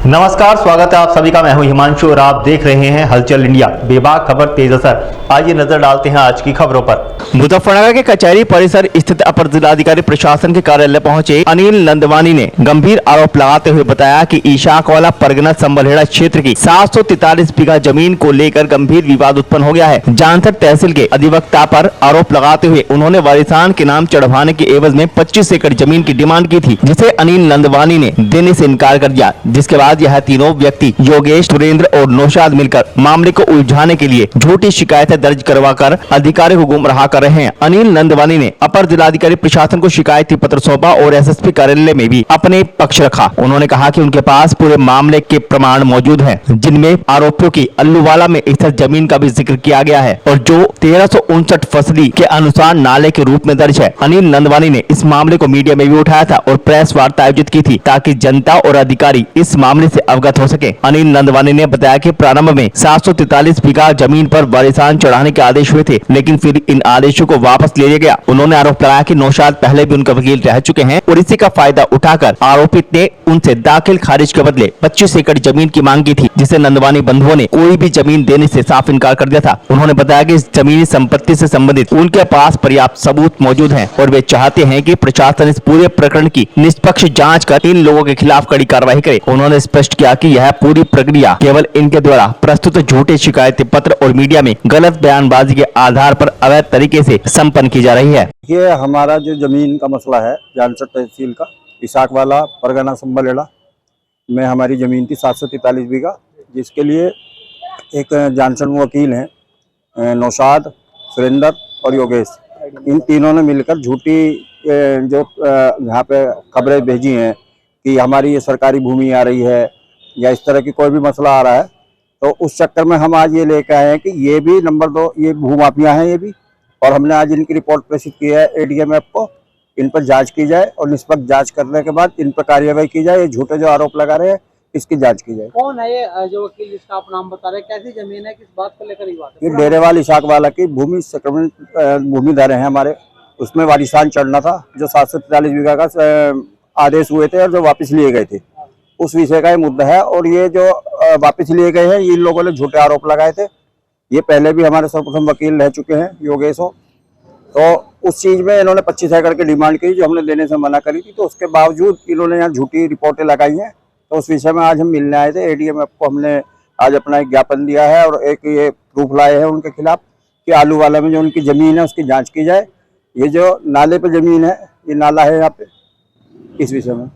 नमस्कार, स्वागत है आप सभी का। मैं हूं हिमांशु और आप देख रहे हैं हलचल इंडिया। बेबाक खबर तेज असर। आइए नजर डालते हैं आज की खबरों पर। मुजफ्फरनगर के कचहरी परिसर स्थित अपर जिलाधिकारी प्रशासन के कार्यालय पहुंचे अनिल नंदवानी ने गंभीर आरोप लगाते हुए बताया कि इशाकवाला परगना संबलहेड़ा क्षेत्र की 743 बीघा जमीन को लेकर गंभीर विवाद उत्पन्न हो गया है। जानसर तहसील के अधिवक्ता पर आरोप लगाते हुए उन्होंने वारिसान के नाम चढ़वाने के एवज में 25 एकड़ जमीन की डिमांड की थी, जिसे अनिल नंदवानी ने देने से इनकार कर दिया। जिसके बाद यह तीनों व्यक्ति योगेश, सुरेंद्र और नौशाद मिलकर मामले को उलझाने के लिए झूठी शिकायतें दर्ज करवाकर अधिकारियों को गुमराह कर रहे हैं। अनिल नंदवानी ने अपर जिलाधिकारी प्रशासन को शिकायती पत्र सौंपा और एसएसपी कार्यालय में भी अपने पक्ष रखा। उन्होंने कहा कि उनके पास पूरे मामले के प्रमाण मौजूद हैं, जिनमें आरोपियों की अल्लूवाला में स्थित जमीन का भी जिक्र किया गया है और जो 1359 फसली के अनुसार नाले के रूप में दर्ज है। अनिल नंदवानी ने इस मामले को मीडिया में भी उठाया था और प्रेस वार्ता आयोजित की थी ताकि जनता और अधिकारी इस मामले से अवगत हो सके। अनिल नंदवानी ने बताया कि प्रारंभ में 743 बीघा जमीन पर वारिसान चढ़ाने के आदेश हुए थे, लेकिन फिर इन आदेशों को वापस ले लिया गया। उन्होंने आरोप लगाया कि नौशाद पहले भी उनका वकील रह चुके हैं और इसी का फायदा उठाकर आरोपित ने उनसे दाखिल खारिज के बदले 25 एकड़ जमीन की मांग की थी, जिसे नंदवानी बंधुओं ने कोई भी जमीन देने से साफ इनकार कर दिया था। उन्होंने बताया कि इस जमीनी संपत्ति से संबंधित उनके पास पर्याप्त सबूत मौजूद हैं और वे चाहते हैं कि प्रशासन इस पूरे प्रकरण की निष्पक्ष जांच कर इन लोगों के खिलाफ कड़ी कार्रवाई करे। उन्होंने स्पष्ट किया कि यह पूरी प्रक्रिया केवल इनके द्वारा प्रस्तुत झूठे शिकायती पत्र और मीडिया में गलत बयानबाजी के आधार पर अवैध तरीके से संपन्न की जा रही है। ये हमारा जो जमीन का मसला है जानसर तहसील का इशाकवाला परगना संबलहेड़ा में हमारी जमीन थी 743 बीघा, जिसके लिए एक जानसर में वकील हैं नौशाद, सुरेंद्र और योगेश, इन तीनों ने मिलकर झूठी जो यहाँ पे खबरें भेजी हैं कि हमारी ये सरकारी भूमि आ रही है या इस तरह की कोई भी मसला आ रहा है। तो उस चक्कर में हम आज ये लेकर आए हैं कि ये भी नंबर 2 ये भूमाफिया हैं ये भी, और हमने आज इनकी रिपोर्ट प्रेषित की है एडीएम को। इन पर जांच की जाए और निष्पक्ष जांच करने के बाद इन पर कार्रवाई की जाए। ये झूठे जो आरोप लगा रहे हैं इसकी जांच की जाए। कौन है ये जो वकील जिसका आप नाम बता रहे हैं? कैसी जमीन है, किस बात को लेकर ये बात है? ये डेरेवाल इशाकवाला की भूमि संक्रमण भूमिधर है हमारे, उसमें वारिसान चढ़ना था जो 743 बीघा का आदेश हुए थे और जो वापस लिए गए थे, उस विषय का ये मुद्दा है। और ये जो वापस लिए गए हैं इन लोगों ने झूठे आरोप लगाए थे। ये पहले भी हमारे सर्वप्रथम वकील रह चुके हैं योगेश हो, तो उस चीज में इन्होंने 25 एकड़ की डिमांड की जो हमने देने से मना करी थी। तो उसके बावजूद इन्होंने यहाँ झूठी रिपोर्टें लगाई हैं। तो उस विषय में आज हम मिलने आए थे एडीएम को। हमने आज अपना एक ज्ञापन दिया है और एक ये प्रूफ लाए हैं उनके खिलाफ कि आलूवाला में जो उनकी जमीन है उसकी जाँच की जाए। ये जो नाले पे जमीन है, ये नाला है यहाँ पे, इस विषय में